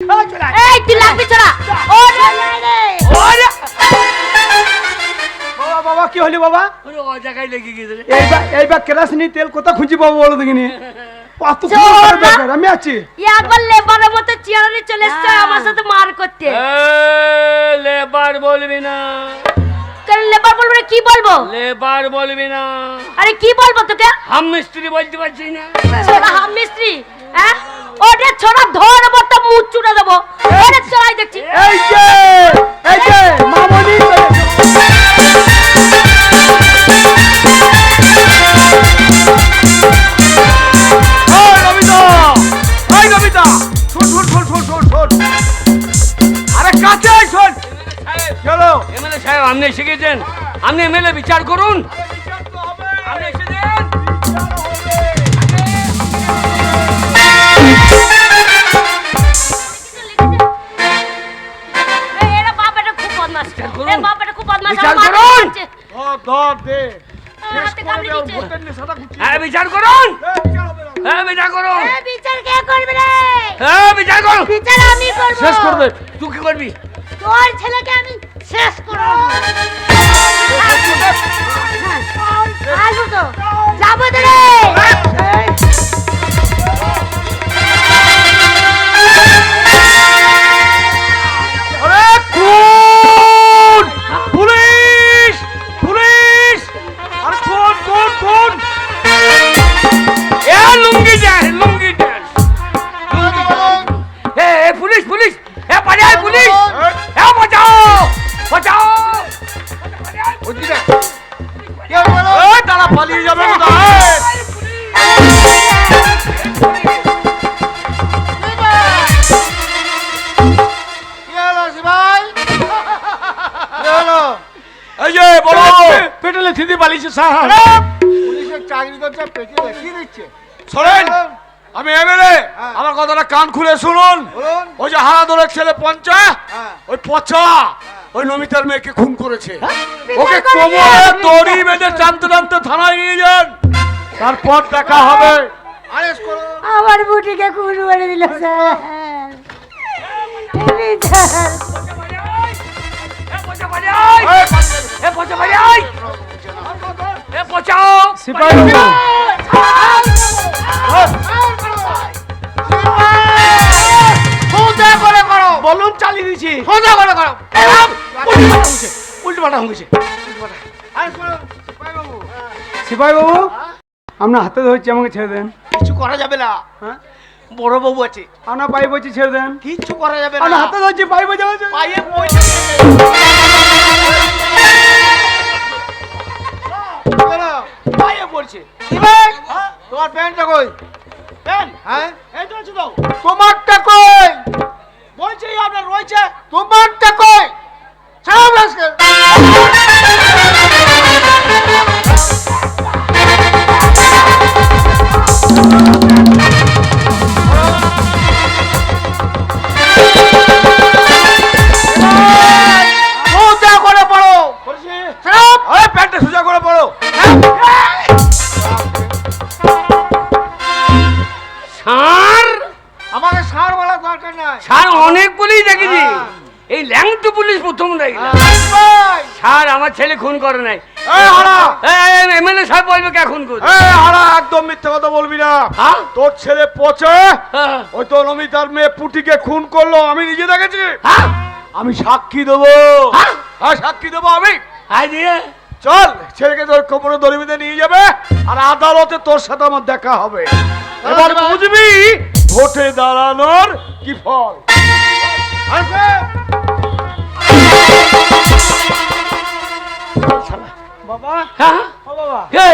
এই তুই লাগবি চলা ওরে ওরে বাবা বাবা কি হলি বাবা? ওরে ও জায়গায় লেগে গেছে রে। এইবার কেরাসিনি তেল কোথা খুঁজি পাবো বলো দেখিনি? কত আমি আছি। একবার লেবারের মতো চেয়ারে চলে এসছে আমার সাথে মার করতে। লেবার বলবি না। কেন লেবার বলবো না কি বলবো? লেবার বলবি না। আরে কি বলবো তোকে? হাম মিস্ত্রি বলতে পারছিস না। ছোড়া হাম মিস্ত্রি হ্যাঁ ওরে ছোড়া ধরবো তো মুখ চুড়ে দেবো। ওরে চলাই দেখছি এই যে মামনি এমএলএ সাহেব আপনি শিখেছেন, আপনি এমএলএ বিচার করুন। আপনি এসেছেন। এরা বাবাটা খুব বদমাশ এ বাবাটা খুব বদমাশ বিচার করুন। ধর দে হাতে কামড়ে দিচ্ছে হ্যাঁ বিচার করুন। হ্যাঁ বিচার করুন। এ বিচার কে করবে রে? হ্যাঁ বিচার করুন। বিচার আমি করব। শেষ করবে। তুই কি করবি? তোর ছেলেকে আমি শেষ করব। আসবো তো যাবো তো রে। আরে কোন পুলিশ পুলিশ আরে কোন এ লুঙ্গি দেন লুঙ্গি দেন। এ পুলিশ পুলিশ এ পালিয়ে পুলিশ এ বাঁচাও বাঁচাও। এই তারা পালিয়ে যাবে না এই যে বলো পেটলে থিদি পালিয়েছে স্যার পুলিশের চাকরি করছে পেটে কি দিচ্ছে শোনেন আমি এমএলএ আমার কথাটা কান খুলে শুনুন বলুন। ওই যে হারাদোলের ছেলে পঞ্চা হ্যাঁ। ওই পচা ওই নমিতার মেয়েকে খুন করেছে ওকে বিচার করে কোমরে নিয়ে দড়ি বেঁধে টানতে টানতে থানায় নিয়ে যান তারপর দেখা হবে আরেস্ট করো আমার বুটিকে খুন করে দিল স্যার বিচার এ পচা পালিয়ে এ পচাও সিপাহি সোজা করে করো বলুন চালিয়ে দিয়েছি সোজা করে করো উল্টো পাল্টা হয়েছে আরেস্ট করো সিপাহি বাবু সিপাহি বাবু আপনার হাতে ধরছি আমাকে ছেড়ে দেন কিছু করা যাবে না হ্যাঁ বড় বাবু আছে আপনার পাই বলছি ছেড়ে দেন কিচ্ছু করা যাবে না আপনার হাতে ধরছি পাই বলছি পায়ে পয়সা পায়ে পড়ছে তোমার প্যান্টটা কই প্যান্ট হ্যাঁ এই তো আছে তো তোমারটা কই বলছি আপনার রয়েছে তোমারটা কই সব আজকে সোজা করে পড়ো বলছি সব আরে প্যান্টটা সোজা করে পড়ো সার আমাকে সার বলার দরকার নাই সার অনেক পুলিশ দেখেছি হ্যাঁ। এই ল্যাংটু পুলিশ প্রথম দেখলাম ভাই সার আমার ছেলে খুন করে নাই এই হারা এমএলএ সাহেব বলবে কে খুন করে এই হারা একদম মিথ্যা কথা বলবি না হ্যাঁ? তোর ছেলে পচে হ্যাঁ। ওই তো নমিতার মেয়ে পুটিকে খুন করলো আমি নিজে দেখেছি হ্যাঁ? আমি সাক্ষী দেবো হ্যাঁ? হ্যাঁ সাক্ষী দেবো আমি আই দিয়ে চল ছেলেকে তোর কোমরে দড়ি বেঁধে নিয়ে যাবে আর আদালতে তোর সাথে আমার দেখা হবে এবার বুঝবি ভোটে দাঁড়ানোর কি ফল আসবে বাবা হ্যাঁ? ও বাবা কে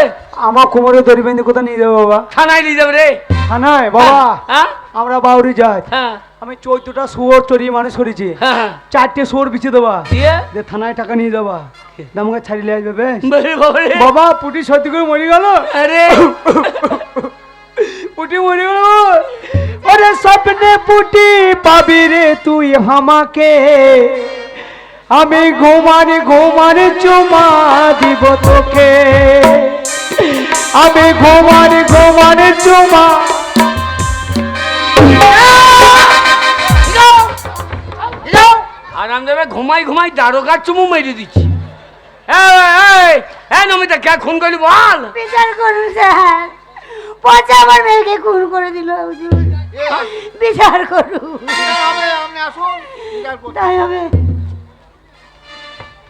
আমার কোমরে দড়ি বেঁধে কোথায় নিয়ে যাবো বাবা থানায় নিয়ে যাবে রে থানায় বাবা হ্যাঁ আমরা বাউরি যাই হ্যাঁ আমি 14টা শুয়োর চড়িয়ে মানুষ করেছি হ্যাঁ 4টে শুয়োর বিছে দেবা দিয়ে যে থানায় টাকা নিয়ে যাবা আমাকে ছাড়িয়ে আসবে বেশ বলে বাবারে বাবা পুটি সত্যি করে মরে গেল আরে পুটি মরে গেল ওরে স্বপ্নে পুটি পাবি রে তুই আমাকে আমি ঘুমানে ঘুমানে চুমা দিব তোকে আমি ঘুমানে ঘুমানে চুমা হারাম দেবে ঘুমাই ঘুমাই দারোগার চুমু মেরে দিচ্ছি। নমিতা কে খুন করলি বল? বিচার করুন স্যার, পচা আমার মেয়েকে খুন করে দিল হুজুর। বিচার করুন। আপনি আসুন, বিচার করুন। তাই হবে।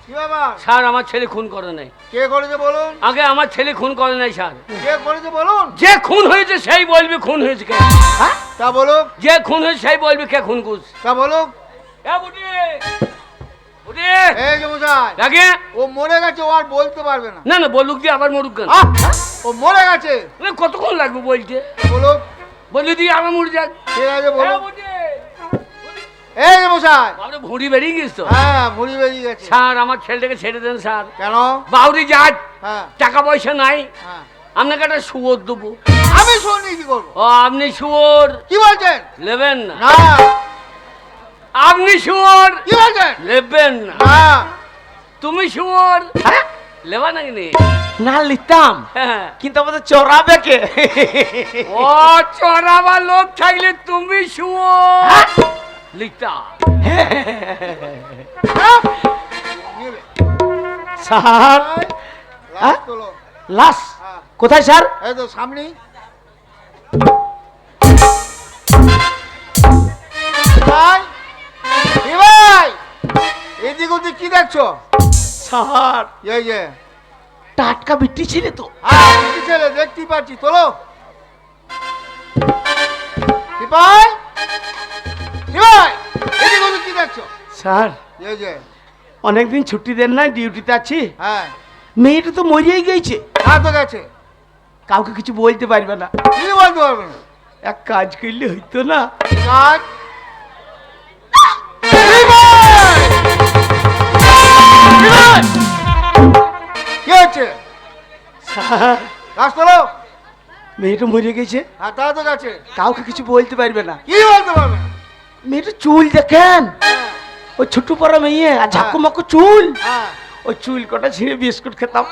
কি ব্যাপার? স্যার আমার ছেলে খুন করে নাই। কে করেছে বলুন? আগে আমার ছেলে খুন করে নাই স্যার। কে করেছে বলুন? যে খুন হয়েছে সেই বলবি খুন হয়েছে কে। তা বলুক। যে খুন হয়েছে সেই বলবি কে খুন করছে। তা বলুক। এই যে মশাই, লাগে ও মরে গেছে, ও আর বলতে পারবে না। না না বলুক দিয়ে আবার মরুক কেন? ও মরে গেছে। কতক্ষণ লাগবে বলতে? বলুক। বলি দিয়ে আবার মরে যাক। ঠিক আছে বলুক। এই যে মশাই, বাবরে ভুঁড়ি বেরিয়ে গেছ তো? হ্যাঁ ভুঁড়ি বেরিয়ে গেছে। স্যার আমার ছেলেটাকে ছেড়ে দেন স্যার। কেন? বাউরি যাক, হ্যাঁ টাকা পয়সা নাই, হ্যাঁ। আপনাকে একটা শুয়োর দেবো। আমি শুনি কি করবো? ও আপনি শুয়োর কি বলছেন? নেবেন না? না। আপনি শুয়োর কি বলছেন? নেবেন না? না। তুমি শুয়োর লেবা নাকি নে? না লিতাম, হ্যাঁ। কিন্তু আমাদের চড়াবে কে? ও চড়াবার লোক থাকলে তুমি শুয়োর লিখতা। নিবে। স্যার লাশ তোলো। লাশ হ্যাঁ। কোথায় স্যার? এই তো সামনেই। ভাই, কি ভাই, এদিক ওদিক কি দেখছো? স্যার এই যে, টাটকা বিটি ছিল তো। হ্যাঁ কি ছেলে দেখতেই পাচ্ছি, তোলো। কি ভাই, কি ভাই, এদিক ওদিক কি দেখছো? স্যার এই যে, অনেকদিন ছুটি দেন নাই, ডিউটিতে আছি। হ্যাঁ মেয়েটা তো মরিয়েই গেছে, হ্যাঁ তো গেছে। কাউকে কিছু বলতে পারবে না। কি বলতে পারবে না? এক কাজ করলে হইতো না? কাজ। কি হচ্ছে? স্যার লাশ তোলো। মেয়েটা মরে গেছে, হ্যাঁ তা তো গেছে। কাউকে কিছু বলতে পারবে না। কি বলতে পারবে না? মেয়েটা চুল দেখেন, হ্যাঁ ওই ছোট্ট পড়া মেয়ে, আর ঝাঁকু মাকু চুল, হ্যাঁ। ওই চুল কটা ছিঁড়ে বিস্কুট খেতাম।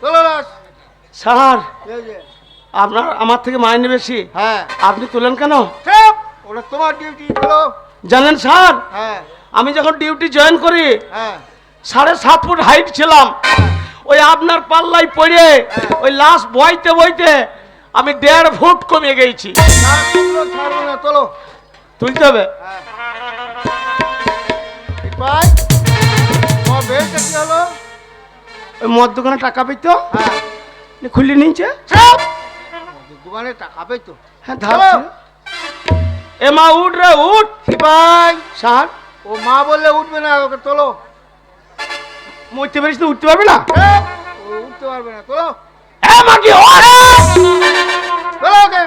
তোলো লাশ। স্যার এই যে, আপনার আমার থেকে মাইনে বেশি, হ্যাঁ আপনি তোলেন কেন? ঠিক, ওটা তোমার ডিউটি। তোলো। জানেন স্যার, হ্যাঁ আমি যখন ডিউটি জয়েন করি হ্যাঁ 7.5 ফুট হাইট ছিলাম, ওই আপনার পাল্লাই পড়ে ওই লাশ বইতে বইতে আমি 1.5 ফুট কমে গেছি। না, তোলো, ছাড়বো না, তোলো। তুলতে হবে। হ্যাঁ। ঠিক ভাই, তোমার বেলটা কি হলো? ওই মদ দোকানে টাকা পেতো, হ্যাঁ খুলে নিয়েছে। দোকানে টাকা পেতো। হ্যাঁ ধার ছিল। এ মা উঠ রে উঠ। ভাই, স্যার ও মা বললে উঠবে না, ওকে তোলো। মরতে পারিস তো উঠতে পারবে না? ঠিক, ও উঠতে পারবে না, তোলো। এ মা কি ওরে! তোলো ওকে।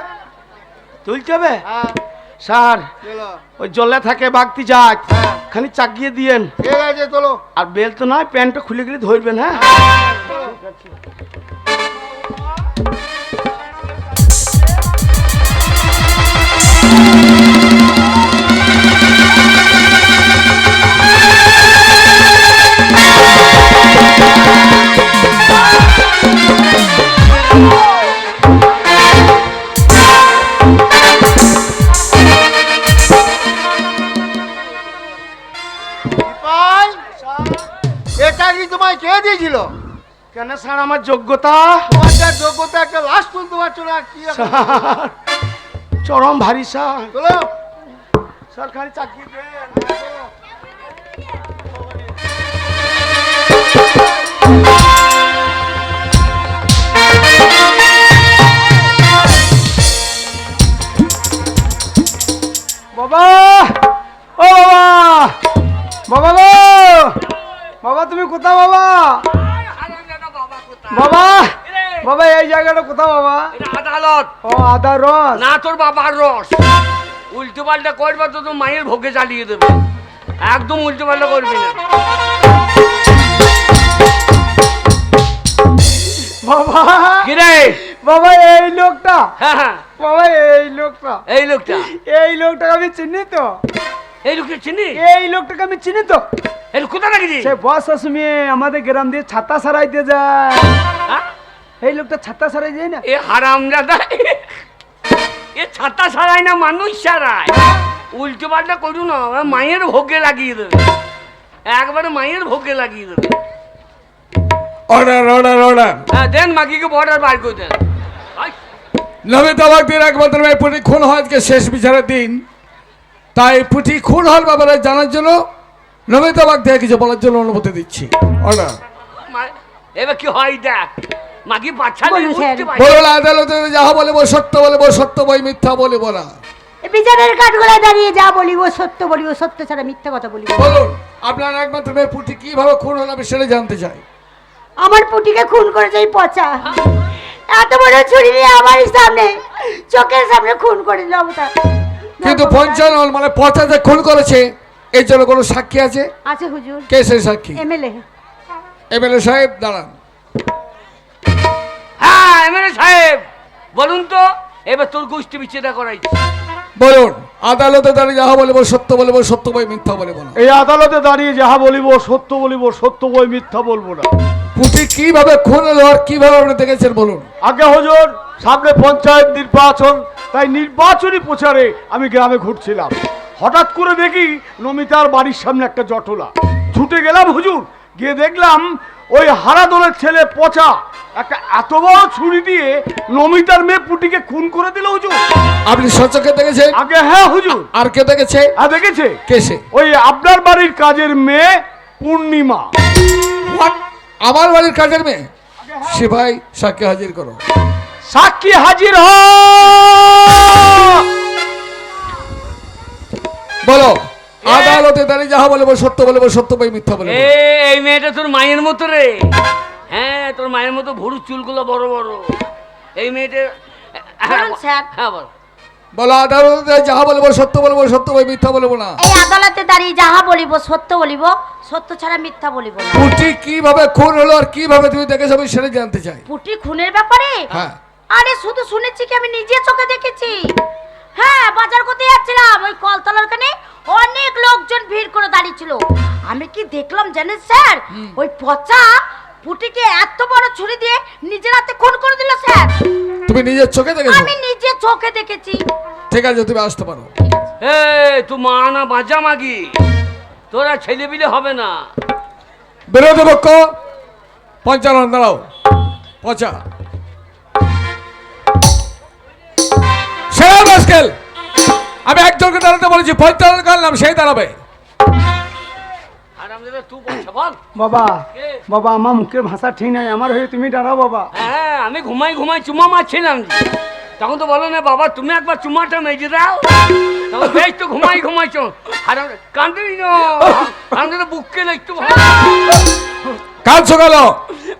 তুলতে হবে। হ্যাঁ স্যার তোলো। ওই জলে থাকে বাগতি যাক, হ্যাঁ। খালি চাকিয়ে দিয়েন। ঠিক আছে, তোলো। আর বেল তো নয়, প্যান্টটা খুলে গেলে ধরবেন। হ্যাঁ তোলো। ভাই, এটা কি তোমায় কে দিয়েছিল? কেন স্যার আমার যোগ্যতা? তোমার যা যোগ্যতা, একটা লাশ তুলতে পারছো না, কি এখন? স্যার চরম ভারী স্যার। তোলো। স্যার খালি চাকিয়ে দেন। বাবা, ও বাবা, বাবা গো, বাবা তুমি কোথাও? বাবা, বাবা, বাবা এই জায়গাটা কোথাও? বাবা এটা আদালত ও আদা রস। না, তোর বাবার রস। উল্টো পাল্টা করবে তো তোর মায়ের ভোগে চালিয়ে দেবে। একদম উল্টো পাল্টা করবি না। বাবা, কি রে? বাবা এই লোকটা, হ্যাঁ হ্যাঁ, বাবা এই লোকটা, এই লোকটা, এই লোকটাকে আমি চিনি তো, এই লোকটা চিনি? এই লোকটাকে আমি চিনি তো। এই লোক কোথা নাকি? সে বস মেয়ে আমাদের গ্রাম দিয়ে ছাতা সারাইতে যায়। এই লোকটা ছাতা সারাই যায় না? এ হারাম দাদা, এ ছাতা সারায় না, মানুষ সারায়। উল্টো পাল্টা করু না, আমার মায়ের ভোগে লাগিয়ে দেবে, একবারে মায়ের ভোগে লাগিয়ে দেবে। Order order order. হ্যাঁ দেন, মাগিকে বর্ডার বার করে দেন। আই, নমিতা বাগদির একমাত্র মেয়ে পুটি খুন হয় আজকে শেষ বিচারের দিন, তাই পুটি খুন হওয়ার ব্যাপারে জানার জন্য নমিতা বাগদিকে কিছু বলার জন্য অনুমতি দিচ্ছি। অর্ডার। মা- এবার কি হয় দেখ, মাগি বাচ্চা বলুন, স্যার। বলুন আদালতে যাহা বলিব সত্য বলিব, সত্য বই মিথ্যা বলিব না। এই বিচারের কাঠগড়ায় দাঁড়িয়ে যা বলিব সত্য বলিব, সত্য ছাড়া মিথ্যা কথা বলিব না। বলুন আপনার একমাত্র মেয়ে পুটি কিভাবে খুন হলো আমি সেটা জানতে চাই। আমার পুটিকে খুন করেছে এই পচা, এত বড় ছুরি নিয়ে আমার সামনে, চোখের সামনে খুন করে দিল অবতার। কিন্তু পঞ্চানন মানে পচা যে খুন করেছে এর জন্য কোনো সাক্ষী আছে? আছে হুজুর, কে সেই সাক্ষী? এমএলএ। এমএলএ সাহেব দাঁড়ান। হ্যাঁ এমএলএ সাহেব বলুন তো, এবার তোর গোষ্ঠী বিচ্ছেদা করাইছি। বলুন আদালতে দাঁড়িয়ে যাহা বলিব সত্য বলিব, সত্য বই মিথ্যা বলিব না। এই আদালতে দাঁড়িয়ে যাহা বলিব সত্য বলিব, সত্য বই মিথ্যা বলবো না। পুটি কিভাবে খুন হলো আর কিভাবে আপনি দেখেছেন বলুন। আগে হুজুর, সামনে পঞ্চায়েত নির্বাচন, তাই নির্বাচনী প্রচারে আমি গ্রামে ঘুরছিলাম, হঠাৎ করে দেখি নমিতার বাড়ির সামনে একটা জটলা। ছুটে গেলাম হুজুর, গিয়ে দেখলাম ওই হারাদোলের ছেলে পচা একটা এত বড় ছুরি দিয়ে নমিতার মেয়ে পুটিকে খুন করে দিল হুজুর। আপনি সচক্ষে দেখেছেন? আগে হ্যাঁ হুজুর। আর কে দেখেছে? হ্যাঁ দেখেছে। কে সে? ওই আপনার বাড়ির কাজের মেয়ে পূর্ণিমা। What? আমার বাড়ির কাজের মেয়ে? সিপাই সাক্ষী হাজির করো। সাক্ষী হাজির হ। বলো আদালতে দাঁড়িয়ে যাহা বলিব সত্য বলিব, সত্য বই মিথ্যা বলিব। এই মেয়েটা তোর মায়ের মতো রে। হ্যাঁ তোর মায়ের মতো ভুরু চুলগুলো বড় বড়। এই মেয়েটা বলুন, স্যার। হ্যাঁ বল। বলো আদালতে যাহা বলিব সত্য বলিব, সত্য বই মিথ্যা বলিব না। এই আদালতে দাঁড়িয়ে যাহা বলিব সত্য বলিব, সত্য ছাড়া মিথ্যা বলিব না। পুটি কিভাবে খুন হলো আর কিভাবে তুমি দেখেছো আমি সেটা জানতে চাই। পুটি খুনের ব্যাপারে? হ্যাঁ। আরে শুধু শুনেছি কি, আমি নিজে চোখে দেখেছি। হ্যাঁ বাজার করতে যাচ্ছিলাম, ওই কলতলার কানে অনেক লোকজন ভিড় করে দাঁড়িয়ে ছিল। আমি কি দেখলাম জানেন স্যার, ওই পচা পুটিকে এত বড় ছুরি দিয়ে নিজের হাতে খুন করে দিল স্যার। তুমি নিজের চোখে দেখেছো? আমি নিজে চোখে দেখেছি। ঠিক আছে তুমি আসতে পারো। তুই মা না বাজা মাগি, তোরা ছেলে বিলে হবে না। বিরোধী পক্ষ পঞ্চানন দাঁড়াও। পচা সেরা মুশকিল, আমি একজনকে দাঁড়াতে বলেছি, পঞ্চানন করলাম সেই দাঁড়াবে। আর আমাদের তুই বলছে বল। বাবা, কে? বাবা আমার মুখের ভাষা ঠিক নাই, আমার হয়ে তুমি দাঁড়াও বাবা। হ্যাঁ আমি ঘুমাই ঘুমাই চুমা মারছিলাম, তখন তো বলো না বাবা তুমি একবার চুমাটা মেজে দাও, তখন বেশ তো ঘুমাই ঘুমাইছ। আর কান্দি না, আমাদের বুককে একটু কাঁদছো গেল?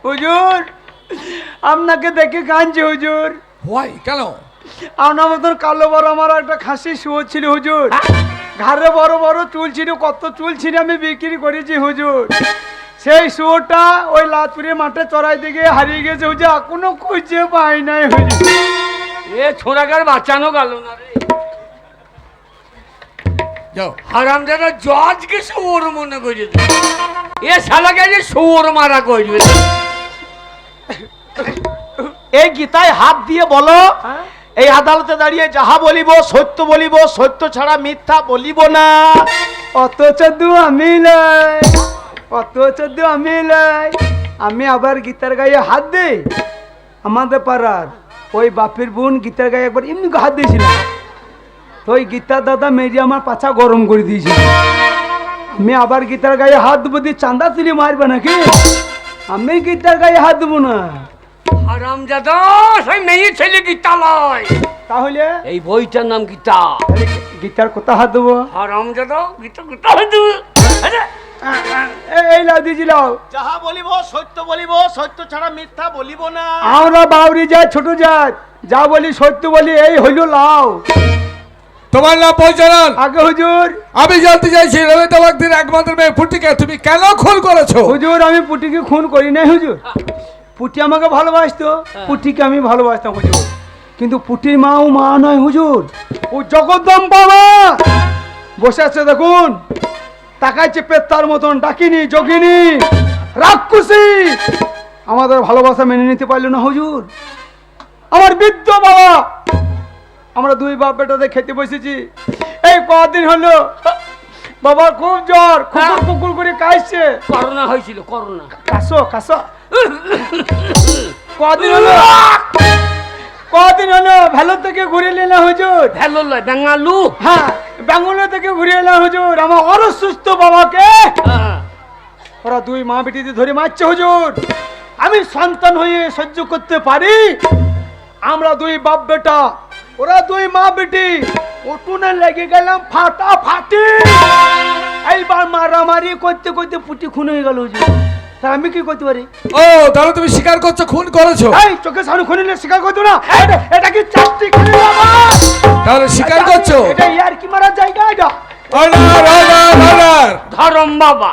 হুজুর আপনাকে দেখে কাঁদছি হুজুর। হোয়াই কেন? আপনার মতন কালো বড় আমার একটা খাসি শুয়োর ছিল হুজুর, ঘাড়ে বড় বড় চুল ছিল, কত চুল ছিল আমি বিক্রি করেছি হুজুর। সেই শুয়োরটা ওই লাজপুরের মাঠে চড়াই দিকে হারিয়ে গেছে হুজুর, এখনো খুঁজে পাই নাই হুজুর। এ ছোড়াকার বাঁচানো গেল না রে। যাও। হারামজাদা জজকে শুয়োর মনে করে দে। এ শালাকে যে শুয়োর মারা করবে। এই গীতায় হাত দিয়ে বলো, এই আদালতে দাঁড়িয়ে যাহা বলিব সত্য বলিব, সত্য ছাড়া মিথ্যা বলিব না। অত চোদ্দ আমি লাই, অত চোদ্দ আমি লাই। আমি আবার গীতার গায়ে হাত দেই। আমাদের পাড়ার ওই বাপের বোন গীতার গায়ে একবার এমনি হাত দিয়েছিলাম, তো ওই গীতার দাদা মেরে আমার পাছা গরম করে দিয়েছিল। আমি আবার গীতার গায়ে হাত দেবো দিয়ে চাঁদা তুলে মারবে নাকি? আমি গীতার গায়ে হাত দেবো না। হারামজাদা সেই মেয়ে ছেলে গীতা লয়, তাহলে এই বইটার নাম গীতা। তাহলে গীতার কোথা হাত দেবো? হারামজাদা গীতা গীতা হয়তো এই লাউ দিয়েছিলাম। যাহা বলিব সত্য বলিব, সত্য ছাড়া মিথ্যা বলিব না। আমরা বাউরি যাই ছোট জাত, যা বলি সত্য বলি, এই হইল লাউ। তোমার নাম পঞ্চানন? আগে হুজুর। আমি জানতে চাইছি নমিতা বাগদির একমাত্র মেয়ে পুটিকে তুমি কেন খুন করেছো? হুজুর আমি পুটিকে খুন করি নাই হুজুর। পুটি আমাকে ভালোবাসতো, পুটিকে আমি ভালোবাসতাম হুজুর। কিন্তু পুটির মা ও মা নয় হুজুর, ও জগদ্দম বাবা বসে আছে দেখুন, তাকাইছে পেত্তার মতন, ডাকিনি যোগিনী রাক্ষসী। আমাদের ভালোবাসা মেনে নিতে পারলো না হুজুর। আমার বৃদ্ধ বাবা, আমরা দুই বাপ বেটাতে খেতে বসেছি, এই কদিন হলো বাবা খুব জ্বর, কুকুর কুকুর করে কাশছে। করোনা হয়েছিল, করোনা। কাশো কাশো। কদিন হলো ভালো থেকে ঘুরে এলাম হুজুর। ভালো লয়, বেঙ্গালু। হ্যাঁ, বেঙ্গলো থেকে ঘুরে এলাম হুজুর। আমার অসুস্থ বাবাকে হ্যাঁ। ওরা দুই মা বেটিতে ধরে মারছে হুজুর। আমি সন্তান হয়ে সহ্য করতে পারি? আমরা দুই বাপ বেটা, ওরা দুই মা বেটি, উঠোনে লেগে গেলাম ফাটাফাটি। এইবার মারামারি করতে করতে পুটি খুন হয়ে গেল হুজুর। তা আমি কি করতে পারি? ও তাহলে তুমি স্বীকার করছো খুন করেছো? এই চোখের সামনে খুন নিলে স্বীকার করতো না? এটা কি চাকরি খুনি আমার? তাহলে স্বীকার করছো? এটা ইয়ার কি মারার জায়গা এটা? Honour honour honour. ধরম বাবা।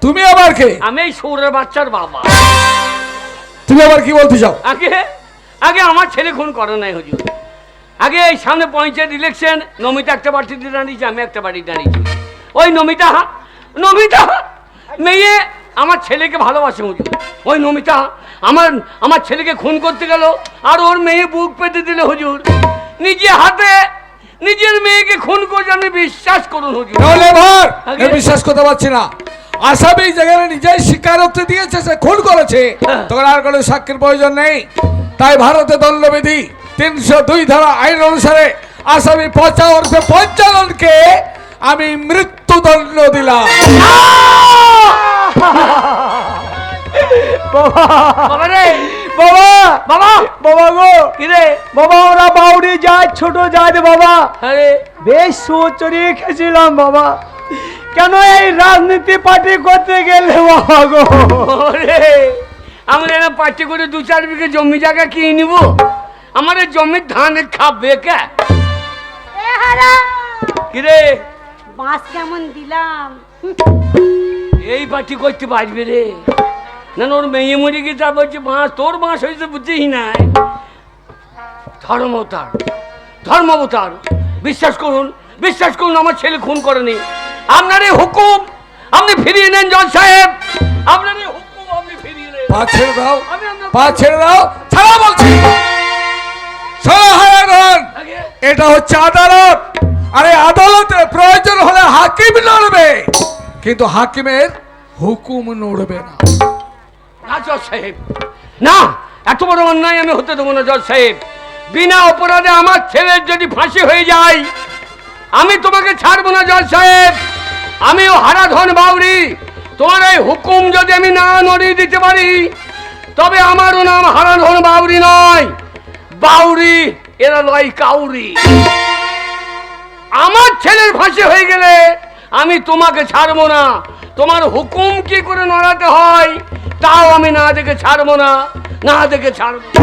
তুমি আবার কে? আমি এই সৌরের বাচ্চার বাবা। তুমি আবার কি বলতে চাও? আগে আগে আমার ছেলে খুন করে নাই হুজুর। আগে এই সামনে পঞ্চায়েত ইলেকশন, নমিতা একটা বাড়িতে দাঁড়িয়েছে, আমি একটা বাড়ি দাঁড়িয়েছি। ওই নমিতা মেয়ে আমার ছেলেকে ভালোবাসে হুজুর। ওই নমিতা আমার ছেলেকে খুন করতে গেল, আর ওর মেয়ে বুক পেতে দিল হুজুর। নিজে হাতে নিজের মেয়েকে খুন করছে, আমি বিশ্বাস করুন হুজুর। তাহলে এবার আগে- আমি বিশ্বাস করতে পারছি না। আসামি যেখানে নিজেই স্বীকারোক্তি দিয়েছে সে খুন করেছে, হ্যাঁ। তখন আর কোনো সাক্ষীর প্রয়োজন নেই। তাই ভারতের দণ্ডবিধি 302 ধারা আইন অনুসারে আসামি 55 জনকে আমি মৃত্যুদণ্ড দিলাম। বাবা রে, বাবা বাবা বাবা গো, কি রে? বাবা ওরা বাউরি যায়, ছোট যায় বাবা। আরে বেশ চড়িয়ে খেয়েছিলাম বাবা। কেন এই রাজনীতি পার্টি করতে গেলে বাবা গো? ওরে, আমরা এরা পার্টি করে 2-4 বিঘে জমি জায়গা কিনে নিব। আমার এই জমির ধান খাবে কে? এ হারা কি রে, বাস কেমন দিলাম? এই পার্টি করতে পারবে রে? না না, ওর মেয়ে মরে গিয়ে যা বলছে বাঁশ, তোর বাঁশ হয়েছে বুঝছিস নাই। ধর্মাবতার বিশ্বাস করুন আমার ছেলে খুন করেনি। আপনার এই হুকুম আপনি ফিরিয়ে নেন জজ সাহেব, আপনার এই হুকুম আপনি ফিরিয়ে নেন। পা ছেড়ে দাও, আমি আপনার- পা ছেড়ে দাও, ছাড়া বলছি। শোনো হারাধন, আগে এটা হচ্ছে আদালত। আরে আদালতে প্রয়োজন হলে হাকিম লড়বে, কিন্তু হাকিমের হুকুম নড়বে না। না জজ সাহেব, না, এত বড় অন্যায় আমি হতে দেবো না জজ সাহেব। বিনা অপরাধে আমার ছেলের যদি ফাঁসি হয়ে যায়, আমি তোমাকে ছাড়বো না জজ সাহেব। আমিও হারাধন বাউরি, তোমার এই হুকুম যদি আমি না নড়িয়ে দিতে পারি, তবে আমারও নাম হারাধন বাউরি নয়, বাউরি এরা লয় কাউরি। আমার ছেলের ফাঁসি হয়ে গেলে আমি তোমাকে ছাড়বো না। তোমার হুকুম কি করে নড়াতে হয় তাও আমি না দেখে ছাড়বো না, না দেখে ছাড়বো না।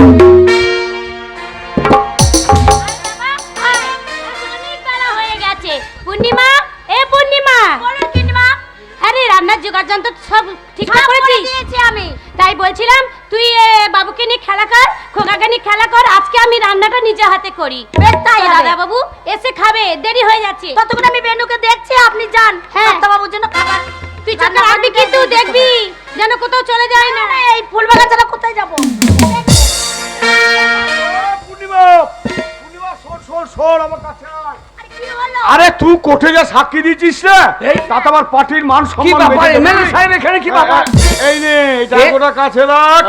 অনেক বেলা হয়ে গেছে। পূর্ণিমা, এ পূর্ণিমা, বলুন কিনিমা। আরে রান্নার জোগাড় যন্ত্র সব ঠিকঠাক করেছিস? দিয়েছি আমি। তাই বলছিলাম তুই বাবুকে নিয়ে খেলা কর, খোকাকে নিয়ে খেলা কর, আজকে আমি রান্নাটা নিজে হাতে করি। বেশ তাই হবে। দাদা বাবু এসে খাবে, দেরি হয়ে যাচ্ছে। ততক্ষণ আমি বেনুকে দেখছি, আপনি যান। হ্যাঁ। বাবুর জন্য খাবার তুই চোখে রান্না রাখবি করে কিন্তু নিয়ে দেখবি যেন কোথাও চলে যায় না। এই ফুল বাগান ছাড়া কোথায় যাবো? পূর্ণিমা, পূর্ণিমা শোন শোন শোন আমার কাছে আয়। কি হলো? আরে তুই কোর্টে যা সাক্ষী দিচ্ছিস না, তাতে আমার পার্টির মান কি সম্মান ব্যাপার বেঁচে যাবে। এমএলএ সাহেব এখানে কি ব্যাপার? এই নে এটা এ? গোটা কাছে রাখ,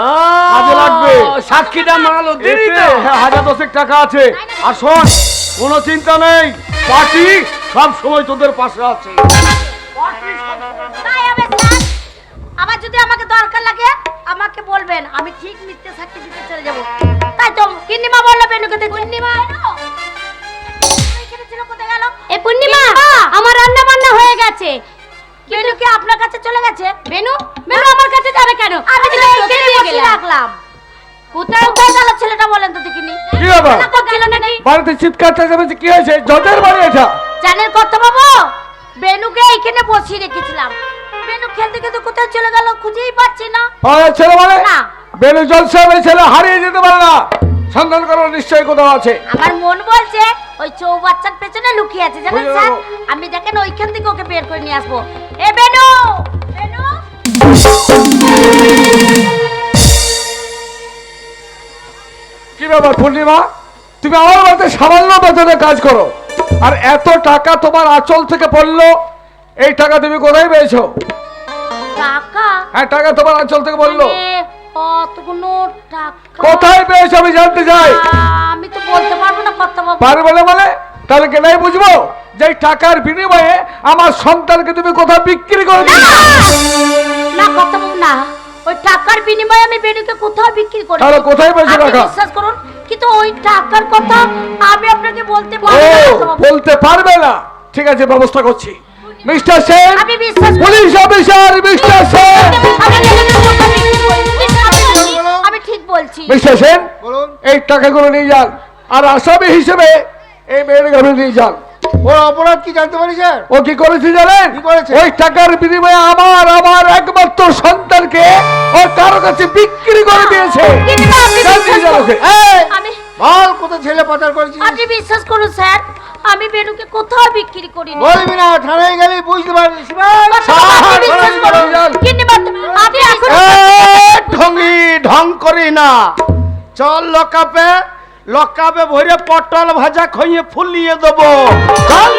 কাজে লাগবে। সাক্ষীটা মাল দিলি এতে তো? 1000 টাকা আছে। আর শোন, কোনো চিন্তা নেই, পার্টি সব সময় তোদের পাশে আছে। তাই হবে স্যার। আবার যদি আমাকে দরকার লাগে আমাকে বলবেন, আমি ঠিক মিথ্যে সাক্ষী দিতে চলে যাব। তাই তো কিনিমা বললো বেনুকে দেখতে। পূর্ণিমা এখানে ছিল, কোথায় গেল? এ পূর্ণিমা, আমার রান্না বান্না হয়ে গেছে। বেনু কি আপনার কাছে চলে গেছে? বেনু, বেনু আমার কাছে যাবে কেন? আমি তো তোকে এখানে দিয়ে বসে গেলাম। রাখলাম। কোথাও কোথায় গেল ছেলেটা বলেন তো দেখিনি? কি ব্যাপার? না করছিল নাকি? বাড়িতে চিৎকার চেঁচামেচি কি হয়েছে? জজের বাড়ি এটা? জানেন কত বাবু, বেনুকে এইখানে বসিয়ে রেখেছিলাম। বেনু খেলতে খেলতে কোথায় চলে গেল খুঁজেই পাচ্ছি না। ছেলে মানে না। বেনু জজ সাহেব এই ছেলে হারিয়ে যেতে পারে না, সন্ধান করার নিশ্চয়ই কোথাও আছে। আমার মন বলছে ওই চৌবাচ্চার পেছনে লুকিয়ে আছে, জানেন বুঝে স্যার? যাবো। আমি দেখেন ওইখান থেকে ওকে বের করে নিয়ে আসবো। এ বেনু, বেনু, কি ব্যাপার পূর্ণিমা, তুমি আমার বাড়িতে সামান্য বেতনে কাজ করো, আর এত টাকা তোমার আঁচল থেকে পড়লো, এই টাকা তুমি কোথায় পেয়েছো? টাকা? হ্যাঁ, টাকা তোমার আঁচল থেকে পড়লো, মানে কতগুলো টাকা? কোথায় পেয়েছো আমি জানতে চাই। আমি তো বলতে পারবো না কর্তাবাবু। পারবে না মানে? তাহলে কেনাই বুঝবো যে এই টাকার বিনিময়ে আমার সন্তানকে তুমি কোথায় বিক্রি করে না দিলে? না কর্তাবাবু না, ওই টাকার বিনিময়ে আমি বেনুকে কোথাও বিক্রি করি। তাহলে কোথায় পেয়েছো আপনি টাকা? বিশ্বাস করুন, কিন্তু ওই টাকার কথা আমি আপনাকে বলতে ও, পারবো না কর্তাবাবু। বলতে পারবে না? ঠিক আছে, ব্যবস্থা করছি। মিস্টার সেন, আমি বিশ্বাস করি। পুলিশ অফিসার মিস্টার সেন, আমি ঠিক বলছি। মিস্টার সেন, বলুন। এই টাকাগুলো নিয়ে যান, আর আসামি হিসেবে এই মেয়ের ঘরে নিয়ে যান। ওর অপরাধ কি জানতে পারি স্যার? ও কি করেছে জানেন? কি করেছে? ওই টাকার বিনিময়ে আমার একমাত্র সন্তানকে ও কারো কাছে বিক্রি করে দিয়েছে। কিন্তু না, আপনি যান, নিয়ে বিশ্বাস যান করুন। ওকে। এই, আমি বল কোথায় ছেলে পাচার করেছিস? আপনি বিশ্বাস করুন স্যার, আমি বেনুকে কোথাও বিক্রি করিনি। বলবি না, থানায় গেলে বুঝতে পারবি। আপনি বিশ্বাস করুন। কিন্তু আপনি এখন ঢঙ্গি ঢং করি না, চল লকাপে ভরে পটল ভাজা খাইয়ে ফুলিয়ে দেবো। চল।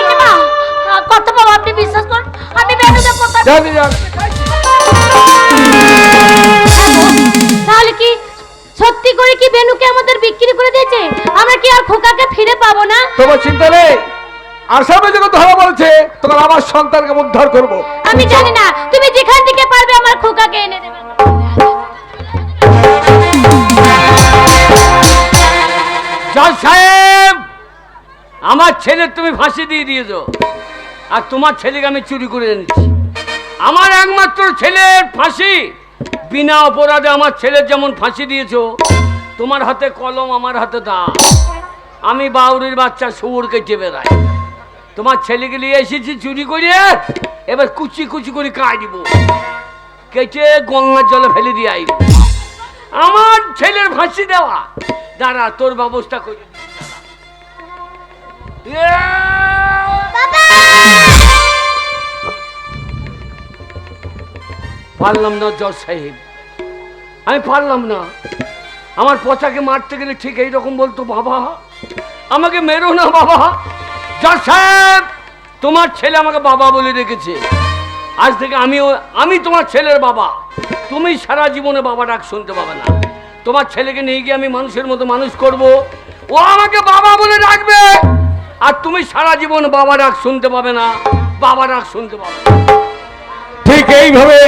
কথা বাবা, আপনি বিশ্বাস করুন, আমি বেনুকে কোথাও যান, নিয়ে যান। তাহলে কি সত্যি করে কি বেনুকে আমাদের বিক্রি করে দিয়েছে? আমরা কি আর খোকাকে ফিরে পাবো না? তোমার চিন্তা নেই, আসামি যখন ধরা বলছে তখন আমার সন্তানকে উদ্ধার করবো। আমি জানি না, তুমি যেখান থেকে পারবে আমার খোকাকে এনে দেবে। জজ সাহেব, আমার ছেলে তুমি ফাঁসি দিয়ে দিয়েছো, আর তোমার ছেলেকে আমি চুরি করে এনেছি। আমার একমাত্র ছেলের ফাঁসি, বিনা অপরাধে আমার ছেলের যেমন ফাঁসি দিয়েছো, তোমার হাতে কলম আমার হাতে দা। আমি বাউরির বাচ্চা শুয়োর কেটে বেড়াই। তোমার ছেলেকে নিয়ে এসেছি চুরি করে, এবার কুচি কুচি করে কাই দিব, কেটে গঙ্গার জলে ফেলে দিয়ে আইব। আমার ছেলের ফাঁসি দেওয়া, দাঁড়া তোর ব্যবস্থা করে দিচ্ছি, দাঁড়া। পারলাম না জজ সাহেব, আমি পারলাম না। আমার পচাকে মারতে গেলে ঠিক এইরকম বলতো, বাবা আমাকে মেরো না বাবা। জজ সাহেব, তোমার ছেলে আমাকে বাবা বলে রেখেছে, আজ থেকে আমি তোমার ছেলের বাবা। তুমি সারা জীবনে বাবা ডাক শুনতে পাবে না। তোমার ছেলেকে নিয়ে গিয়ে আমি মানুষের মতো মানুষ করব, ও আমাকে বাবা বলে ডাকবে, আর তুমি সারা জীবন বাবা ডাক শুনতে পাবে না, বাবা ডাক শুনতে পাবে না। ঠিক এইভাবে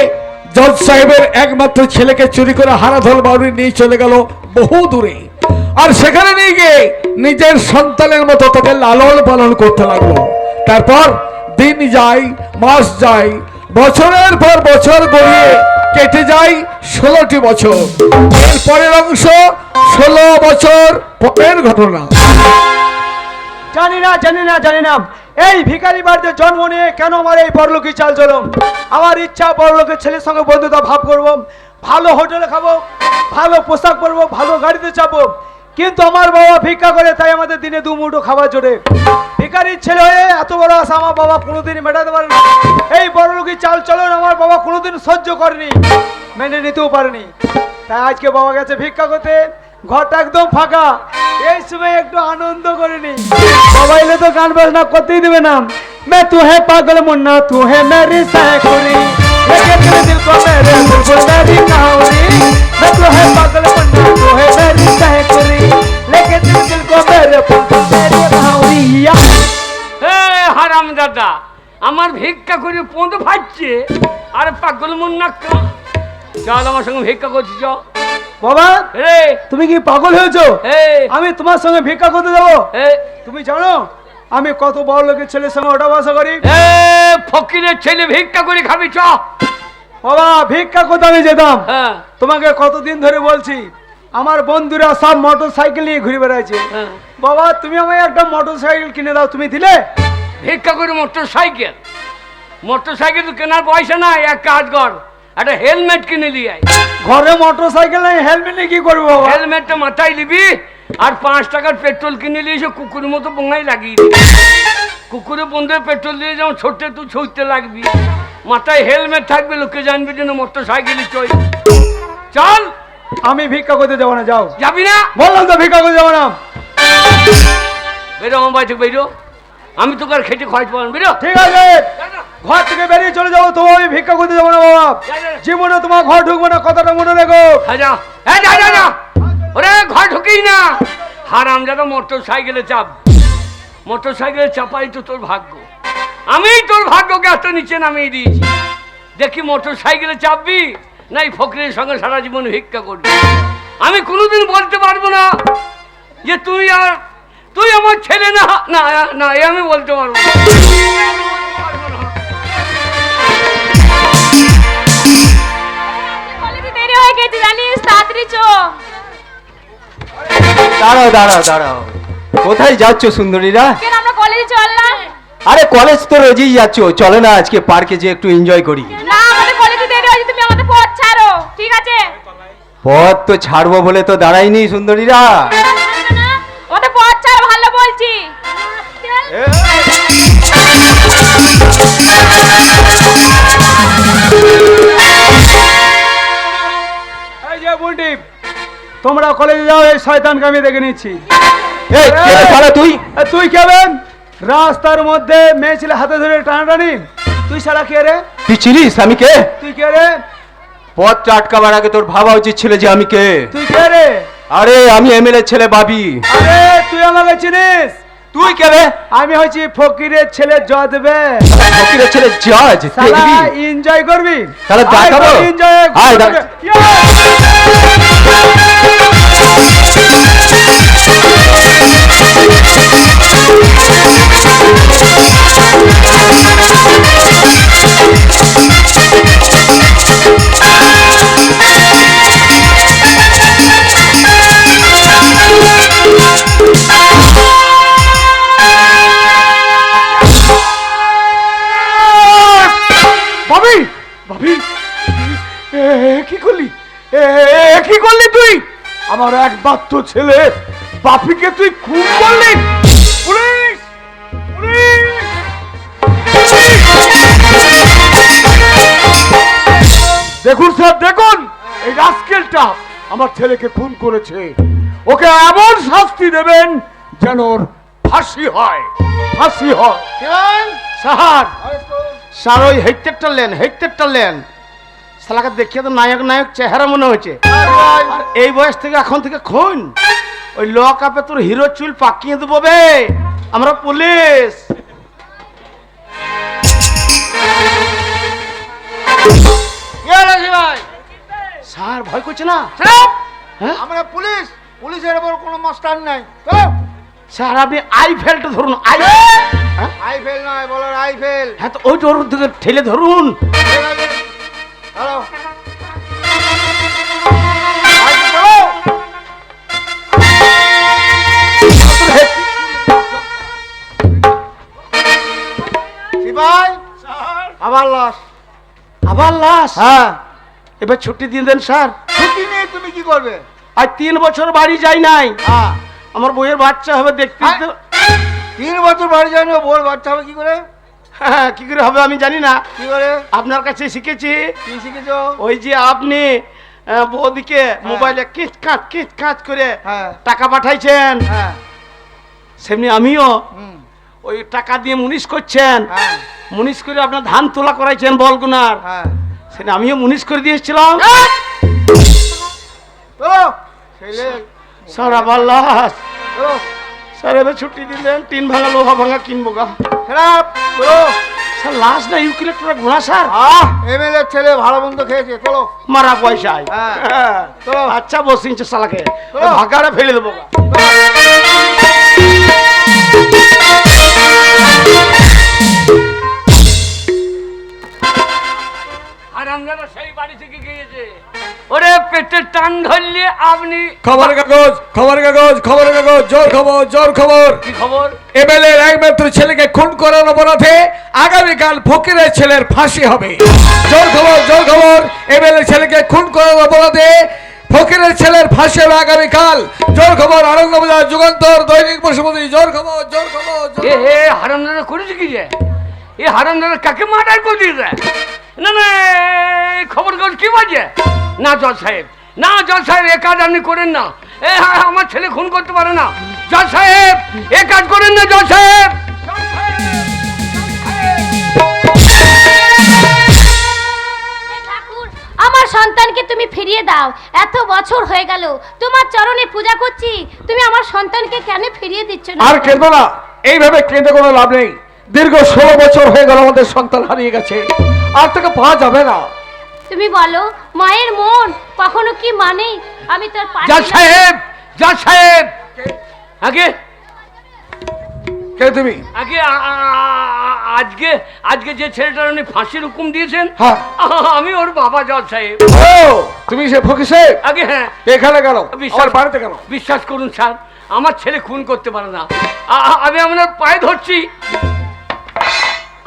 জজ সাহেবের একমাত্র ছেলেকে চুরি করে হারাধল বাউরি নিয়ে চলে গেল বহু দূরে, আর সেখানে নিয়ে গিয়ে নিজের সন্তানের মতো তাকে লালন পালন করতে লাগলো। তারপর দিন যায়, মাস যায়, বছরের পর বছর গড়িয়ে কেটে যায় 16টি বছর। এর পরের অংশ 16 বছর পরের ঘটনা। জানি না এই ভিখারি বাড়িতে জন্ম নিয়ে কেন আমার এই বড়লোকি চাল চলম। আমার ইচ্ছা বড়লোকের ছেলের সঙ্গে বন্ধুতা ভাব করব, ভালো হোটেলে খাবো, ভালো পোশাক পরবো, ভালো গাড়িতে চাপবো। কিন্তু আমার বাবা ভিক্ষা করে, তাই আমাদের দিনে দু মুঠো খাবার জোটে। ভিখারির ছেলে হয়ে এত বড় আশা আমার বাবা কোনোদিনই মেটাতে পারে না। এই বড়লোকি চাল চলন আমার বাবা কোনোদিন সহ্য করেনি, মেনে নিতেও পারেনি। তাই আজকে বাবা গেছে ভিক্ষা করতে, ঘরটা একদম ফাঁকা, এই সময় একটু আনন্দ করে নি। বাবা এলে তো গান বাজনা করতেই দেবে না। मैं तू है पागल मुन्ना, तू है मेरी सैकुरी, लेके तेरे दिल को मेरे बुलबुल मेरी नावरी। मैं तू है पागल मुन्ना, तू है मेरी सैकुरी, लेके तेरे दिल को मेरे बुलबुल मेरी नावरी। হারাম দাদা, আমার ভিক্ষা করে পদ ফাটছে, আর পাগল মুন্না চল আমার সঙ্গে ভিক্ষা করছি। চ বাবা, রে, তুমি কি পাগল হয়েছো? এই, আমি তোমার সঙ্গে ভিক্ষা করতে যাবো? এই, তুমি জানো আমি কত বড় লোকের ছেলের সঙ্গে ওটা বসা করি? ফকিরের ছেলে ভিক্ষা করে খাবি। চ বাবা, ভিক্ষা করতে আমি যেতাম। হ্যাঁ, তোমাকে কতদিন ধরে বলছি, আমার বন্ধুরা সব মোটর সাইকেল নিয়ে ঘুরে বেড়াচ্ছে। হ্যাঁ। বাবা, তুমি আমায় একটা মোটর সাইকেল কিনে দাও, তুমি দিলে? ভিক্ষা করে মোটর সাইকেল তো কেনার পয়সা নাই, এক কাজ কর, একটা হেলমেট কিনে নিয়ে আয়। ঘরে মোটর সাইকেল নাই, হেলমেট নিয়ে কি করবো বাবা? হেলমেটটা মাথায় নিবি, আর 5 টাকার পেট্রোল কিনে নিয়ে এসে কুকুরের মতো বোঙাই লাগিয়ে দিবি। কুকুরে বন্ধুর পেট্রোল দিয়ে যেমন ছোট্টে তুই ছুটতে লাগবি, মাথায় হেলমেট থাকবে, লোকে জানবে যেন মোটর সাইকেলে চল। চল, আমি ভিক্ষা করতে যাবো না, যাও। যাবি না? বললাম তো ভিক্ষা করতে যাবো না। বেরো আমার বাড়ি থেকে, বেরো। আমি তোকে আর খেটে খাওয়াইতে পারবো না, বেরো। ঠিক আছে, ঘর থেকে বেরিয়ে চলে যাবো, তোমার আমি ভিক্ষা করতে যাবো না বাবা, জীবনে তোমার ঘর ঢুকবো না, কথাটা মনে রেখো। হ্যাঁ যা, হ্যাঁ যা যা যা, ওরে ঘর ঢুকেই না। হারামজাদা মোটর সাইকেলে চাপ, মোটর সাইকেলে চাপাই তো তোর ভাগ্য, আমি তোর ভাগ্যকে এত নিচে নামিয়ে দিয়েছি। দেখি মোটর সাইকেলে চাপবি না এই ফকিরের সঙ্গে সারা জীবন ভিক্ষা করবি। আমি কোনোদিন বলতে পারবো না যে তুই আমার ছেলে না, না না, এ আমি বলতে পারবো না। দেরি হয়ে গেছে জানিস, তাড়াতাড়ি চো। দাঁড়াও দাঁড়াও দাঁড়াও, কোথায় যাচ্ছ সুন্দরীরা? কেন আমরা কলেজে চললাম? আরে কলেজ তো রোজই যাচ্ছ, চলো না আজকে পার্কে যে একটু এনজয় করি। না, আমাদের কলেজে দেরি হয়েছে, তুমি আমাদের পথ ছাড়ো, ঠিক আছে? পথ তো ছাড়বো বলে তো দাঁড়াইনি সুন্দরীরা। না, আমাদের পথ ছাড়ো, ভালো বলছি। এই যে বুলটি, তোমরা কলেজে যাও, এই শয়তানকে আমি দেখে নিচ্ছি। এই কে শালা তুই? তুই কেবেন রাস্তার মধ্যে মেয়ে ছেলে হাতে ধরে টানাটানি? তুই শালা কে রে? তুই চিনিস আমি কে? তুই কে রে? পথ আটকাবার আগে তোর ভাবা উচিত ছিল যে আমি কে। তুই কে রে? আরে আমি এমএলএ ছেলে বাবি। আরে তুই আমাকে চিনিস? তুই কে রে? আমি হচ্ছি ফকিরের ছেলে জজবে। ফকিরের ছেলে জজ শালা দেখবি? এনজয় করবি? তাহলে দেখাবো। এনজয় আয় দেখ। ভাবি ভাবি, কি করলি? কি করলি তুই? আমার একমাত্র ছেলে বাপিকে তুই খুন করলি? পুলিশ! পুলিশ! দেখুন স্যার, দেখুন এই রাস্কেলটা আমার ছেলেকে খুন করেছে। ওকে এমন শাস্তি দেবেন যেন ওর ফাঁসি হয়, ফাঁসি হয়। স্যার, স্যার ওই হেক্টেরটা লেন শালাকে দেখিয়ে তো নায়ক নায়ক চেহারা মনে হয়েছে। আর এই বয়স থেকে এখন থেকে খুন, ওই লক আপে তোর হিরো চুল পাকিয়ে দেবো বে, আমরা পুলিশ। স্যার ভয় করছে না? হ্যাঁ? আমরা পুলিশ, পুলিশের উপর কোনো মাস্টার নাই। স্যার আপনি আইফেলটা ধরুন। আইফেল নয়, বলো আইফেল। হ্যাঁ তো ওইটা ওর দিকে ঠেলে ধরুন। হ্যালো, সিপাই, আবার লাশ, আবার লাশ। হ্যাঁ এবার ছুটি দিয়ে দেন স্যার। ছুটি নেই, তুমি কি করবে? আজ 3 বছর বাড়ি যাই নাই, হ্যাঁ, আমার বইয়ের বাচ্চা হবে দেখতে। হ্যাঁ। 3 বছর বাড়ি যায় না, বউর বাচ্চা হবে কি করে? হ্যাঁ কি করে হবে আমি জানি না, কি করে? আপনার কাছে শিখেছি। কি শিখেছো? ওই যে আপনি বৌদিকে মোবাইলে কিচ কাচ করে হ্যাঁ। টাকা পাঠাইছেন, হ্যাঁ, সেমনি আমিও হুম, ওই টাকা দিয়ে মুনিশ করছেন, হ্যাঁ, মুনিশ করে আপনার ধান তোলা করাইছেন বলগুনার, হ্যাঁ। সেটা আমিও মুনিশ করে দিয়েছিলাম। চলো, ছেলে, স্যার আবার লাশ। চলো, স্যার এবার ছুটি দিলেন, 3 ভাঙা লোহা ভাঙা কিনবো গা। খারাপ, চলো। স্যার লাশ না ইউক্লিপ্টার ঘোড়া স্যার, এমএলএ ছেলে ভালো মন্দ খেয়েছে, চলো। মারা পয়সায়। হ্যাঁ। হ্যাঁ। চলো। আচ্ছা বসিনছে শালাকে, চলো। ভাগাড়ে ফেলে দেবো গা। হারামজাদা সেই বাড়ি থেকে গিয়েছে। ওরে পেটের টান ধরলে আপনি খবর কাগজ, খবর কাগজ, খবর কাগজ, জোর খবর, জোর খবর। কি খবর? এমএলএ একমাত্র ছেলেকে খুন করার অপরাধে আগামীকাল ফকিরের ছেলের ফাঁসি হবে। জোর খবর, জোর খবর, এমএলএ ছেলেকে খুন করার অপরাধে ফকিরের ছেলের ফাঁসি হবে আগামীকাল। জোর খবর, আনন্দবাজার যুগান্তর, দৈনিক বসুমতী। জোর খবর, জোর খবর, জোর খবর। এ হারামজাদা করেছে কি যে? এ হারামজাদা কাকে মার্ডার করে দিয়েছে? না না, এই খবর কাগজ কি বাজে? না জজ সাহেব, না জজ সাহেব, এ কাজ আপনি করেন না। আমার ছেলে খুন করতে পারে না জজ সাহেব, এ কাজ করেন না জজ সাহেব। ঠাকুর, আমার সন্তানকে তুমি ফিরিয়ে দাও। এত বছর হয়ে গেল তোমার চরণে পূজা করছি, তুমি আমার সন্তানকে কেন ফিরিয়ে দিচ্ছ না? আর কেঁদো না, এইভাবে কেঁদে কোনো লাভ নেই। দীর্ঘ 16 বছর হয়ে গেল আমাদের সন্তান হারিয়ে গেছে, আর তাকে পাওয়া যাবে না। তুমি বলো, মায়ের মন কখনো কি মানে? আমি তোর পাশে জজ সাহেব, জজ সাহেব, আগে কে তুমি? আগে আজকে আজকে যে ছেলেটার উনি ফাঁসির হুকুম দিয়েছেন, হ্যাঁ। আমি ওর বাবা জজ সাহেব। ও তুমি সে ফকির সাহেব? আগে হ্যাঁ। এখানে গেল, বিশ্বাস- আমার বাড়িতে গেল। বিশ্বাস করুন স্যার, আমার ছেলে খুন করতে পারে না। আমি আপনার পায়ে ধরছি,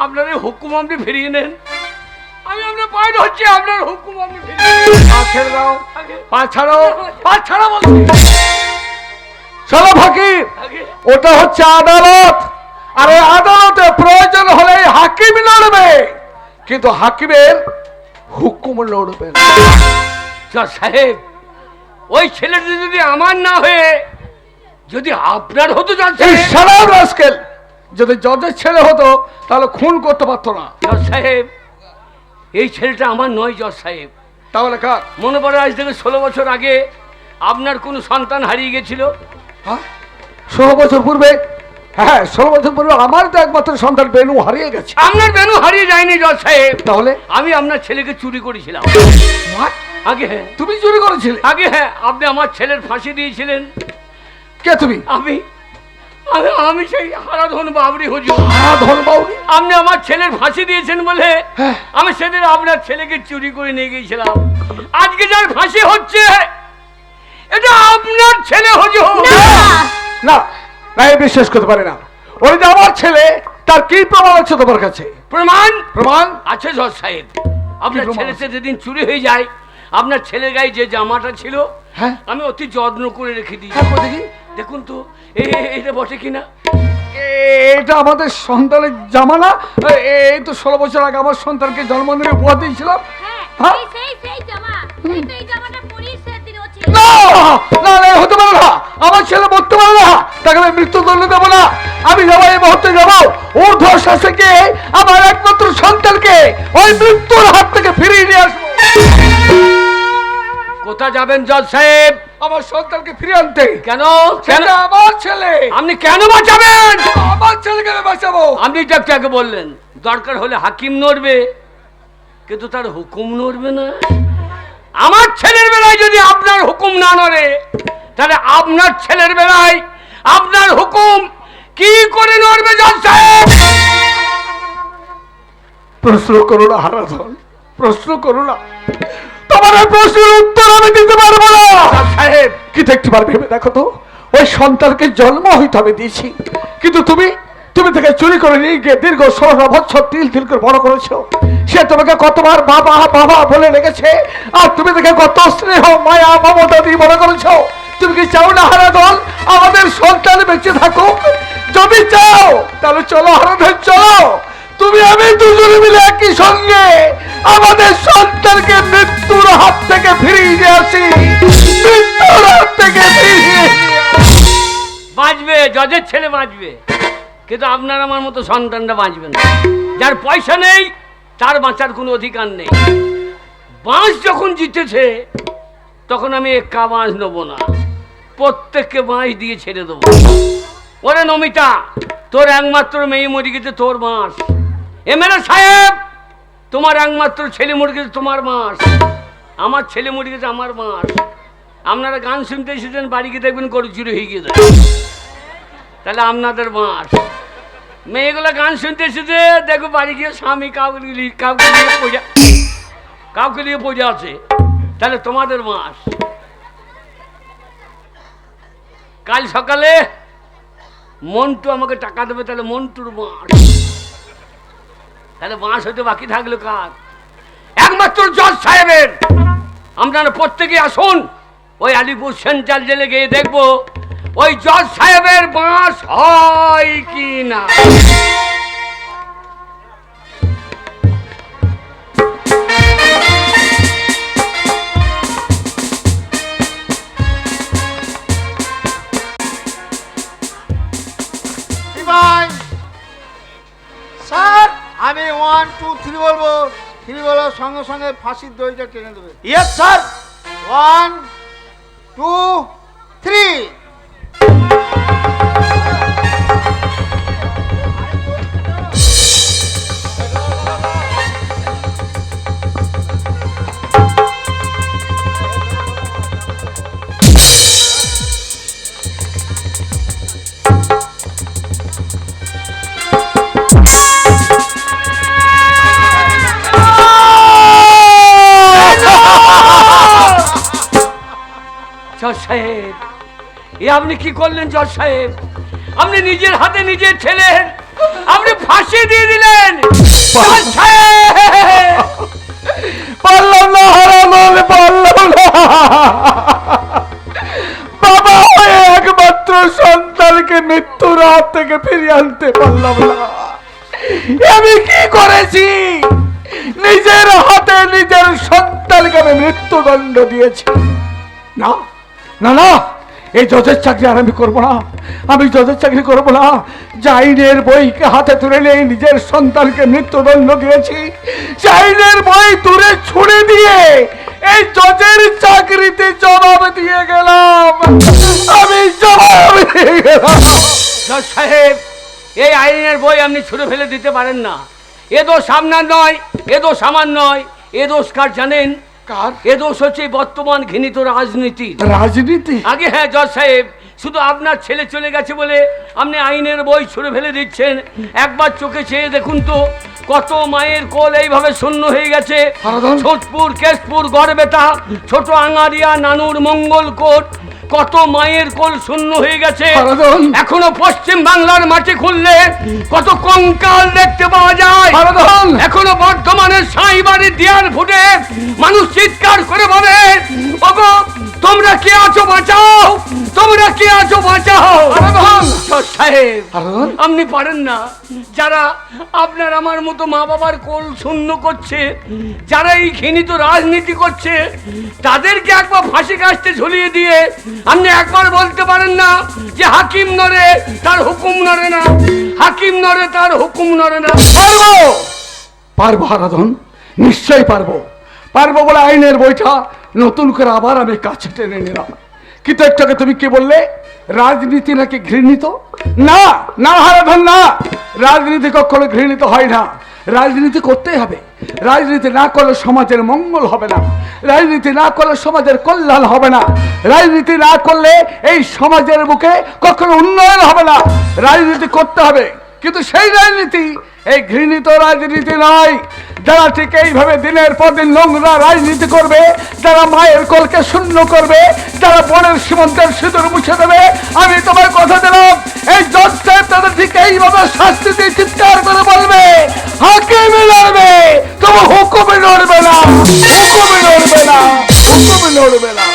আপনার এই হুকুম আপনি ফিরিয়ে নেন। আমি আপনার পায়ে ধরছি, আপনার হুকুম আপনি ফিরিয়ে নেন। পা ছেড়ে দাও, আগে পা ছাড়ো, পা ছাড়া বলছি। চলো ফকির, আগে ওটা হচ্ছে আদালত, আর এই আদালতে প্রয়োজন হলে হাকিম লড়বে, কিন্তু হাকিমের হুকুম লড়বে না। জজ সাহেব, ওই ছেলেটি যদি আমার না হয়ে যদি আপনার হতো জজ এই সাহেব। সারা রাস্কেল যদি জজের ছেলে হতো তাহলে খুন করতে পারতো না। জজ সাহেব, এই ছেলেটা আমার নয় জজ সাহেব। তাহলে কার? মনে পড়ে আজ থেকে 16 বছর আগে আপনার কোনো সন্তান হারিয়ে গেছিল। হ্যাঁ, 16 বছর পূর্বে? হ্যাঁ, 16 বছর পূর্বে আমার তো একমাত্র সন্তান বেনু হারিয়ে গেছে। আপনার বেনু হারিয়ে যায়নি জজ সাহেব, তাহলে আমি আপনার ছেলেকে চুরি করেছিলাম। What? আগে হ্যাঁ, তুমি চুরি করেছিলে? আগে হ্যাঁ, আপনি আমার ছেলের ফাঁসি দিয়েছিলেন। কে তুমি? আমি আমি আমি সেই হারাধন বাবরি হুজুর। ধন বাউরি? আপনি আমার ছেলের ফাঁসি দিয়েছেন বলে হ্যাঁ। আমি সেদিন আপনার ছেলেকে চুরি করে নিয়ে গিয়েছিলাম। আজকে যার ফাঁসি হচ্ছে এটা আপনার ছেলে হুজুর। না না, আমি বিশ্বাস করতে পারি না। ওই যে আমার ছেলে, তার কি প্রমাণ আছে তোমার কাছে? প্রমাণ প্রমাণ? আছে জজ সাহেব। আপনার প্রমাণ ছেলে আছে? যেদিন চুরি হয়ে যায়, আপনার ছেলের গায়ে যে জামাটা ছিল হ্যাঁ আমি অতি যত্ন করে রেখে দিই। হ্যাঁ, কই দেখি। দেখুন তো এটা বটে কিনা। এটা আমাদের সন্তানের জামা না? এই তো 16 বছর আগে আমার সন্তানকে জন্মদিনে উপহার দিয়েছিলাম। হ্যাঁ, হ্যাঁ? সেই জামা, এই তো এই জামাটা পরিয়ে সেদিন ও ছিল। না না না, হতে পারে না। আমার ছেলে মরতে পারে না, তাকে আমি মৃত্যুদণ্ড দেবো না। আমি যাবো, এই মুহূর্তে যাবো ঊর্ধ্ব শাসকে আমার একমাত্র সন্তানকে ওই মৃত্যুর হাত থেকে ফিরিয়ে নিয়ে আসবো। কোথা যাবেন জজ সাহেব? আমার সন্তানকে ফিরিয়ে আনতে। কেন কেন সেটা আমার ছেলে, আপনি কেন বাঁচাবেন? আমার ছেলেকে আমি বাঁচাবো। আপনি তো একটু আগে বললেন দরকার হলে হাকিম নড়বে, কিন্তু তার হুকুম নড়বে না। আমার ছেলের বেলায় যদি আপনার হুকুম না নড়ে, তাহলে আপনার ছেলের বেলায় আপনার হুকুম কি করে নড়বে জজ সাহেব? প্রশ্ন করো না হারাধন, প্রশ্ন করো না। তোমার এই প্রশ্নের উত্তর আমি দিতে পারবো না। জজ সাহেব, কিন্তু একটিবার ভেবে দেখো তো, ওই সন্তানকে জন্ম হয়তো আমি দিয়েছি, কিন্তু তুমি তাকে চুরি করে নিয়ে গিয়ে দীর্ঘ 16 বছর তিল তিল করে বড় করেছো। সে তোমাকে কতবার বাবা বাবা বলে রেখেছে, আর তুমি তাকে কত স্নেহ মায়া মমতা দিয়ে বড় করেছো। তুমি কি চাও না হারাধন আমাদের সন্তান বেঁচে থাকুক? যদি চাও তাহলে চলো হারাধন, চলো তুমি আমি দুজনে মিলে একই সঙ্গে আমাদের সন্তানকে মৃত্যুর হাত থেকে ফিরিয়ে নিয়ে আসি। মৃত্যুর হাত থেকে ফিরিয়ে নিয়ে আসি। বাঁচবে, জজের ছেলে বাঁচবে, কিন্তু আপনার আমার মতো সন্তানরা বাঁচবে না। যার পয়সা নেই তার বাঁচার কোনো অধিকার নেই। বাঁশ যখন জিতেছে তখন আমি একা বাঁশ নেবো না, প্রত্যেককে বাঁশ দিয়ে ছেড়ে দেবো। ওরে নমিতা, তোর একমাত্র মেয়ে মরে গেছে, তোর বাঁশ। এমএলএ সাহেব, তোমার একমাত্র ছেলে মরে গেছে, তোমার বাঁশ। আমার ছেলে মরে গেছে, আমার বাঁশ। আপনারা গান শুনতে এসেছেন, বাড়ি গিয়ে দেখবেন গরু চুরি হয়ে গেছে, তাহলে আপনাদের বাঁশ। মেয়েগুলো গান শুনতে এসেছে, দেখো বাড়ি গিয়ে স্বামী কাউকে নিয়ে পূজা আছে, তাহলে তোমাদের বাঁশ। কাল সকালে মন্টু আমাকে টাকা দেবে, তাহলে মন্টুর বাঁশ। তাহলে বাঁশ হতে বাকি থাকলো কার? একমাত্র জজ সাহেবের। আপনারা প্রত্যেকে আসুন, ওই আলিপুর সেন্ট্রাল জেলে গিয়ে দেখবো ওই জজ সাহেবের বাঁশ হয় কি না। টু থ্রি বলবো, থ্রি বলার সঙ্গে সঙ্গে ফাঁসির দড়িটা টেনে দেবে। Yes sir. 1 2 3। জজ সাহেব, এ আপনি কি করলেন জজ সাহেব? আপনি নিজের হাতে নিজের ছেলে আপনি ফাঁসি দিয়ে দিলেন। জজ সাহেব, পারলাম না হারাধন, পারলাম না। বাবা হয়ে একমাত্র সন্তানকে মৃত্যুর হাত থেকে ফিরিয়ে আনতে পারলাম না। আমি কি করেছি? নিজের হাতে নিজের সন্তানকে আমি মৃত্যুদণ্ড দিয়েছি। না না না, এই জজের চাকরি আর আমি করবো না। আমি জজের চাকরি করবো না। যে আইনের বইকে হাতে তুলে নিয়ে নিজের সন্তানকে মৃত্যুদণ্ড দিয়েছি, সে আইনের বই দূরে ছুড়ে দিয়ে এই জজের চাকরিতে জবাব দিয়ে গেলাম। আমি জবাব দিয়ে গেলাম। জজ সাহেব, এই আইনের বই আপনি ছুঁড়ে ফেলে দিতে পারেন না। এ দোষ আপনার নয়, এ দোষ আমার নয়। এ দোষ কার জানেন? কার? এ দোষ হচ্ছে বর্তমান ঘৃণিত রাজনীতি। রাজনীতি? আগে হ্যাঁ জজ সাহেব, শুধু আপনার ছেলে চলে গেছে বলে আপনি আইনের বই ছুঁড়ে ফেলে দিচ্ছেন। একবার চোখে চেয়ে দেখুন তো, কত মায়ের কোল এইভাবে শূন্য হয়ে গেছে। হারাধন। ছোটপুর, কেশপুর, গড়বেতা, ছোট আঙারিয়া, নানুর, মঙ্গলকোট, কত মায়ের কোল শূন্য হয়ে গেছে। হারাধন। এখনো পশ্চিম বাংলার মাটি খুললে কত কঙ্কাল দেখতে পাওয়া যায়। হারাধন। এখনো বর্ধমানের সাঁই বাড়ির দেয়াল ফুটে মানুষ চিৎকার করে বলে, ওগো তোমরা কে আছো বাঁচাও, তোমরা কে আছো বাঁচাও। জজ সাহেব, হারাধন। আপনি পারেন না। যারা আপনার আমার মতো মা বাবার কোল শূন্য করছে, যারা এই ঘৃণিত রাজনীতি করছে, তাদেরকে একবার ফাঁসি কাস্তে ঝুলিয়ে দিয়ে আপনি একবার বলতে পারেন না যে হাকিম নড়ে তার হুকুম নড়ে না, হাকিম নড়ে তার হুকুম নড়ে না। পারবো, পারবো হারাধন, নিশ্চয়ই পারবো। পারবো বলে আইনের বইটা নতুন করে আবার আমি কাছে টেনে নিলাম। কিন্তু একটাকে তুমি কি বললে? রাজনীতি নাকি ঘৃণিত? না না হারাধন, না, রাজনীতি কখনো ঘৃণিত হয় না। রাজনীতি করতেই হবে। রাজনীতি না করলে সমাজের মঙ্গল হবে না। রাজনীতি না করলে সমাজের কল্যাণ হবে না। রাজনীতি না করলে এই সমাজের বুকে কখনো উন্নয়ন হবে না। রাজনীতি করতে হবে, কিন্তু সেই রাজনীতি এই ঘৃণিত রাজনীতি নয়। যারা ঠিক এইভাবে দিনের পর দিন নোংরা রাজনীতি করবে, যারা মায়ের কোলকে শূন্য করবে, যারা বনের সীমান্তের সিঁদুর মুছে দেবে, আমি তোমার কথা দিলাম এই জজ সাহেব তাদের ঠিক এইভাবে শাস্তি দিয়ে চিৎকার করে বলবে, হাকিমে লড়বে, তবু হুকুমে লড়বে না, হুকুমে লড়বে না, হুকুমে লড়বে না।